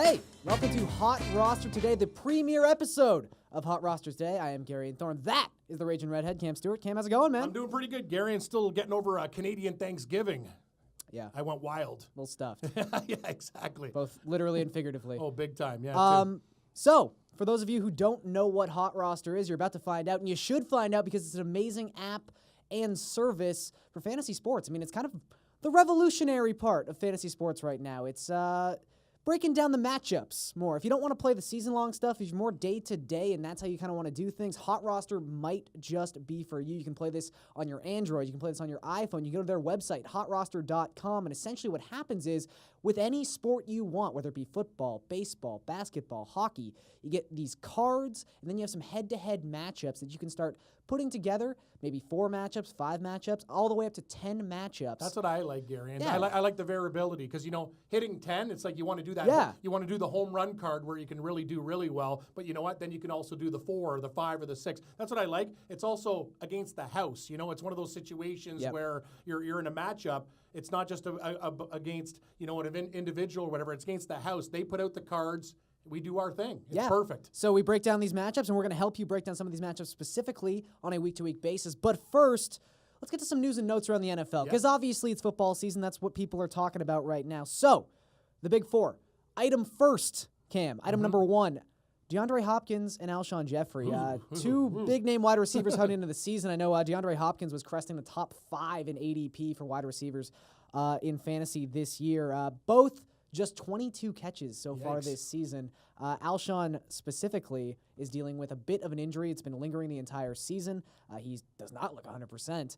Hey, welcome to Hot Roster Today, the premiere episode of Hot Roster Today. I am Gary and Thorne. That is the Raging Redhead, Cam Stewart. Cam, how's it going, man? I'm doing pretty good, Gary, and still getting over Canadian Thanksgiving. Yeah. I went wild. A little stuffed. Yeah, exactly. Both literally and figuratively. Oh, big time, yeah. So, for those of you who don't know what Hot Roster is, you're about to find out, and you should find out because it's an amazing app and service for fantasy sports. I mean, it's kind of the revolutionary part of fantasy sports right now. It's breaking down the matchups more. If you don't want to play the season-long stuff, if you're more day-to-day and that's how you kind of want to do things, Hot Roster might just be for you. You can play this on your Android. You can play this on your iPhone. You can go to their website, hotroster.com, and essentially what happens is with any sport you want, whether it be football, baseball, basketball, hockey, you get these cards, and then you have some head-to-head matchups that you can start putting together, maybe 4 matchups, 5 matchups, all the way up to 10 matchups. That's what I like, Gary. And Yeah. I like the variability because, hitting 10, it's like you want to do that. Yeah. You want to do the home run card where you can really do really well. But you know what? Then you can also do the 4 or the 5 or the 6. That's what I like. It's also against the house. It's one of those situations where you're in a matchup. It's not just against, an individual or whatever. It's against the house. They put out the cards. We do our thing. It's perfect. So we break down these matchups, and we're going to help you break down some of these matchups specifically on a week-to-week basis. But first, let's get to some news and notes around the NFL, because obviously it's football season. That's what people are talking about right now. So, the Big Four. Item first, Cam. Item number 1. DeAndre Hopkins and Alshon Jeffrey, two big-name wide receivers heading into the season. I know DeAndre Hopkins was cresting the top 5 in ADP for wide receivers in fantasy this year. Both just 22 catches so far this season. Alshon specifically is dealing with a bit of an injury. It's been lingering the entire season. He does not look 100%.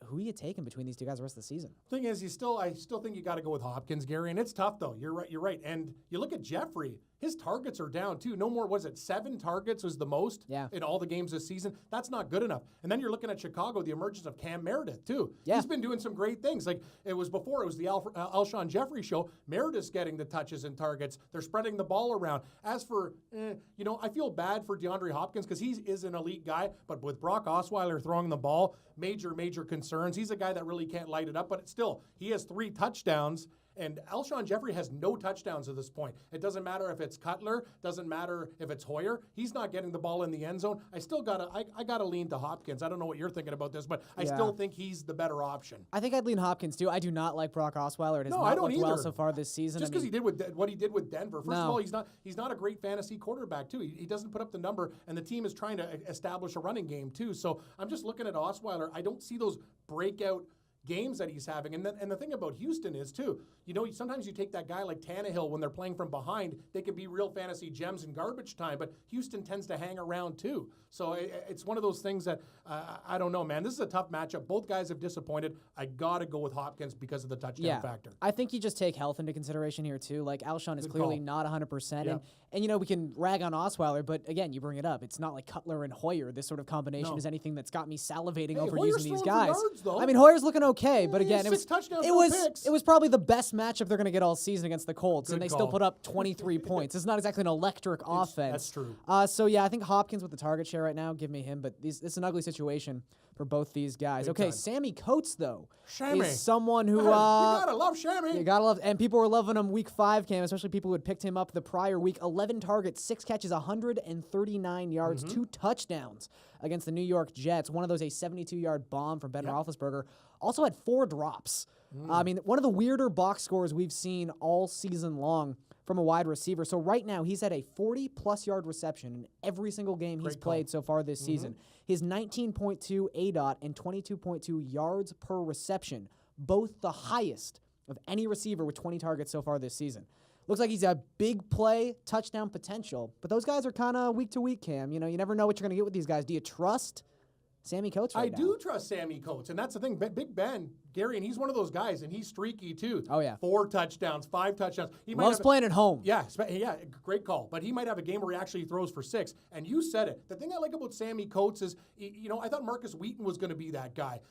Who are you taking between these two guys the rest of the season? Thing is, I still think you got to go with Hopkins, Gary, and it's tough though. You're right. And you look at Jeffrey, his targets are down too. No more, 7 targets was the most in all the games this season? That's not good enough. And then you're looking at Chicago, the emergence of Cam Meredith too. Yeah. He's been doing some great things. Like it was the Alshon Jeffrey show. Meredith's getting the touches and targets. They're spreading the ball around. As for, I feel bad for DeAndre Hopkins because he is an elite guy, but with Brock Osweiler throwing the ball, major concerns. He's a guy that really can't light it up, but still, he has 3 touchdowns. And Alshon Jeffrey has no touchdowns at this point. It doesn't matter if it's Cutler, doesn't matter if it's Hoyer. He's not getting the ball in the end zone. I still gotta lean to Hopkins. I don't know what you're thinking about this, but I still think he's the better option. I think I'd lean Hopkins too. I do not like Brock Osweiler. It has I not don't looked either. well so far this season. Just because he did what he did with Denver. First of all, he's not a great fantasy quarterback too. He doesn't put up the number, and the team is trying to establish a running game too. So I'm just looking at Osweiler. I don't see those breakout games that he's having. And the thing about Houston is, too, sometimes you take that guy like Tannehill when they're playing from behind, they can be real fantasy gems in garbage time, but Houston tends to hang around, too. So it's one of those things that, I don't know, man. This is a tough matchup. Both guys have disappointed. I got to go with Hopkins because of the touchdown factor. I think you just take health into consideration here, too. Like, Alshon is clearly not 100%. Yeah. And we can rag on Osweiler, but, again, you bring it up. It's not like Cutler and Hoyer. This sort of combination is anything that's got me salivating over Hoyer's using these throwing guys. for yards, though. I mean, Hoyer's looking okay, but, again, it was probably the best matchup they're going to get all season against the Colts, and they still put up 23 points. It's not exactly an electric offense. That's true. I think Hopkins with the target share right now, give me him, but this is an ugly situation for both these guys. Big okay, time. Sammy Coates, though, Shammy. is someone who... you gotta love Shammy. You gotta love... And people were loving him week 5, Cam, especially people who had picked him up the prior week. 11 targets, 6 catches, 139 yards, 2 touchdowns against the New York Jets. One of those, a 72-yard bomb from Ben Roethlisberger. Also had 4 drops. I mean, one of the weirder box scores we've seen all season long from a wide receiver. So right now, he's had a 40-plus yard reception in every single game he's played so far this season. His 19.2 ADOT and 22.2 yards per reception, both the highest of any receiver with 20 targets so far this season. Looks like he's a big play, touchdown potential. But those guys are kind of week to week, Cam. You never know what you're going to get with these guys. Do you trust Sammy Coates right now? I do trust Sammy Coates, and that's the thing. Big Ben, Gary, and he's one of those guys, and he's streaky too. Oh, yeah. 4 touchdowns, 5 touchdowns. He loves playing at home. Yeah, great call. But he might have a game where he actually throws for 6. And you said it. The thing I like about Sammy Coates is, I thought Marcus Wheaton was going to be that guy.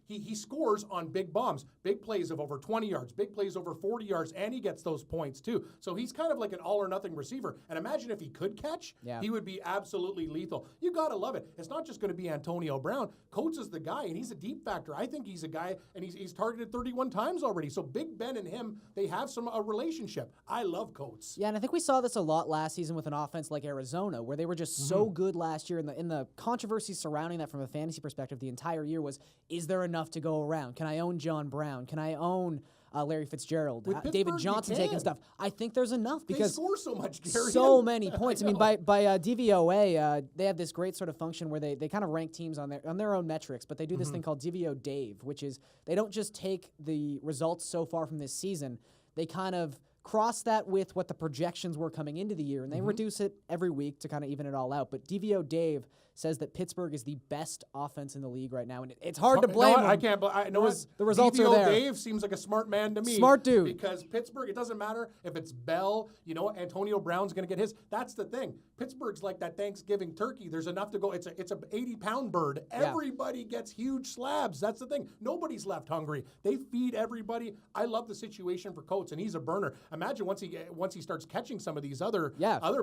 He scores on big bombs, big plays of over 20 yards, big plays over 40 yards, and he gets those points too. So he's kind of like an all-or-nothing receiver. And imagine if he could catch, he would be absolutely lethal. You got to love it. It's not just going to be Antonio Antonio Brown. Coates is the guy, and he's a deep factor. I think he's a guy, and he's targeted 31 times already. So Big Ben and him, they have a relationship. I love Coates. Yeah, and I think we saw this a lot last season with an offense like Arizona, where they were just so good last year. In the controversy surrounding that from a fantasy perspective, the entire year was, is there enough to go around? Can I own John Brown? Can I own Larry Fitzgerald, David Johnson taking stuff? I think there's enough because they score so much, Gary. So many points. I mean, by DVOA, they have this great sort of function where they kind of rank teams on their own metrics, but they do this thing called DVO Dave, which is they don't just take the results so far from this season, they kind of cross that with what the projections were coming into the year, and they reduce it every week to kind of even it all out. But DVO Dave says that Pittsburgh is the best offense in the league right now, and it's hard to blame him. I can't. The results DVO are there. Dave seems like a smart man to me. Smart dude. Because Pittsburgh, it doesn't matter if it's Bell. Antonio Brown's going to get his. That's the thing. Pittsburgh's like that Thanksgiving turkey. There's enough to go. It's a 80-pound bird. Everybody gets huge slabs. That's the thing. Nobody's left hungry. They feed everybody. I love the situation for Coates, and he's a burner. Imagine once he starts catching some of these other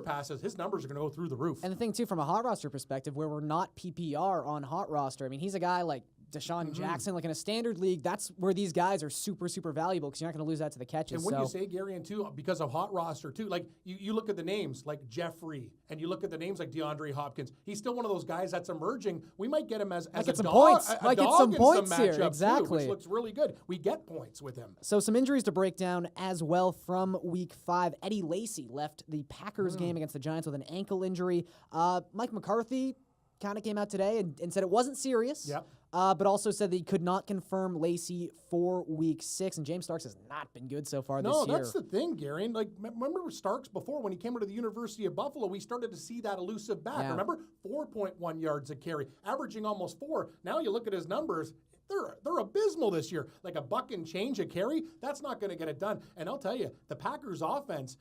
passes, his numbers are going to go through the roof. And the thing too, from a HotRoster perspective, where we're not PPR on HotRoster, I mean, he's a guy like Deshaun Jackson, like in a standard league, that's where these guys are super, super valuable because you're not going to lose that to the catches. And when you say, Gary, and too, because of HotRoster too, like you look at the names like Jeffrey, and you look at the names like DeAndre Hopkins, he's still one of those guys that's emerging. We might get him as a get some dog, points. a Might get dog some in points some here, matchups exactly. too, which looks really good. We get points with him. So some injuries to break down as well from Week 5. Eddie Lacy left the Packers game against the Giants with an ankle injury. Mike McCarthy kind of came out today and said it wasn't serious. Yep. But also said that he could not confirm Lacy for Week 6, and James Starks has not been good so far this year. No, that's the thing, Gary. And remember Starks before when he came to the University of Buffalo, we started to see that elusive back. Yeah. Remember, 4.1 yards a carry, averaging almost 4. Now you look at his numbers. They're abysmal this year. Like a buck and change a carry, that's not going to get it done. And I'll tell you, the Packers offense,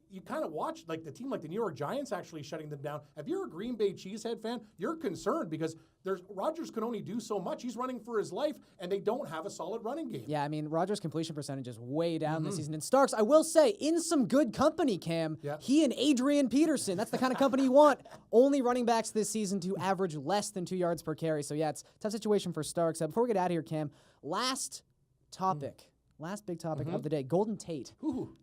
you kind of watch like the team like the New York Giants actually shutting them down. If you're a Green Bay Cheesehead fan, you're concerned because Rodgers can only do so much. He's running for his life, and they don't have a solid running game. Yeah, I mean, Rodgers' completion percentage is way down this season. And Starks, I will say, in some good company, Cam, he and Adrian Peterson, that's the kind of company you want. Only running backs this season to average less than 2 yards per carry. So, yeah, it's a tough situation for Starks. Before we get out of here, Cam, last topic. Last big topic of the day, Golden Tate.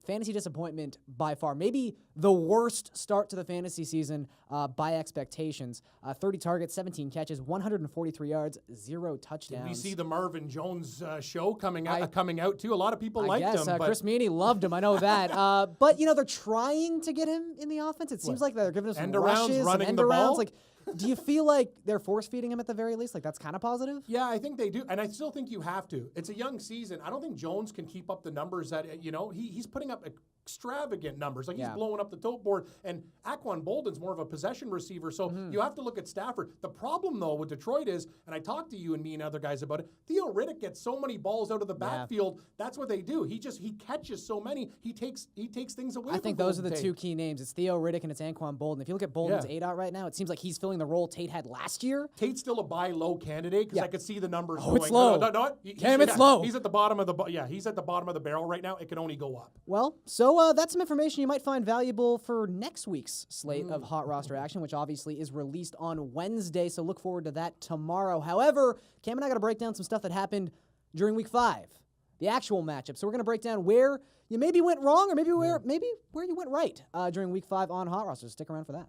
Fantasy disappointment by far. Maybe the worst start to the fantasy season by expectations. 30 targets, 17 catches, 143 yards, 0 touchdowns. Did we see the Marvin Jones show coming out too? A lot of people liked him. Chris Meany loved him. I know that. But, they're trying to get him in the offense. It seems like they're giving us some rushes and end-arounds. Like, do you feel like they're force-feeding him at the very least? Like, that's kind of positive? Yeah, I think they do. And I still think you have to. It's a young season. I don't think Jones can keep up the numbers that, he's putting up extravagant numbers. Like, he's blowing up the tote board. And Aquan Bolden's more of a possession receiver. So you have to look at Stafford. The problem, though, with Detroit is, and I talked to you and me and other guys about it, Theo Riddick gets so many balls out of the backfield. That's what they do. He catches so many. He takes things away from I think those are the two key names. It's Theo Riddick and it's Anquan Bolden. If you look at Bolden's ADOT right now, it seems like he's filling the role Tate had last year. Tate's still a buy low candidate because I could see the numbers going. It's low. It's low. He's at the bottom of he's at the bottom of the barrel right now. It can only go up. Well, so that's some information you might find valuable for next week's slate of HotRoster action, which obviously is released on Wednesday. So look forward to that tomorrow. However, Cam and I got to break down some stuff that happened during Week 5, the actual matchup. So we're going to break down where you maybe went wrong or maybe where you went right during Week 5 on HotRoster. So stick around for that.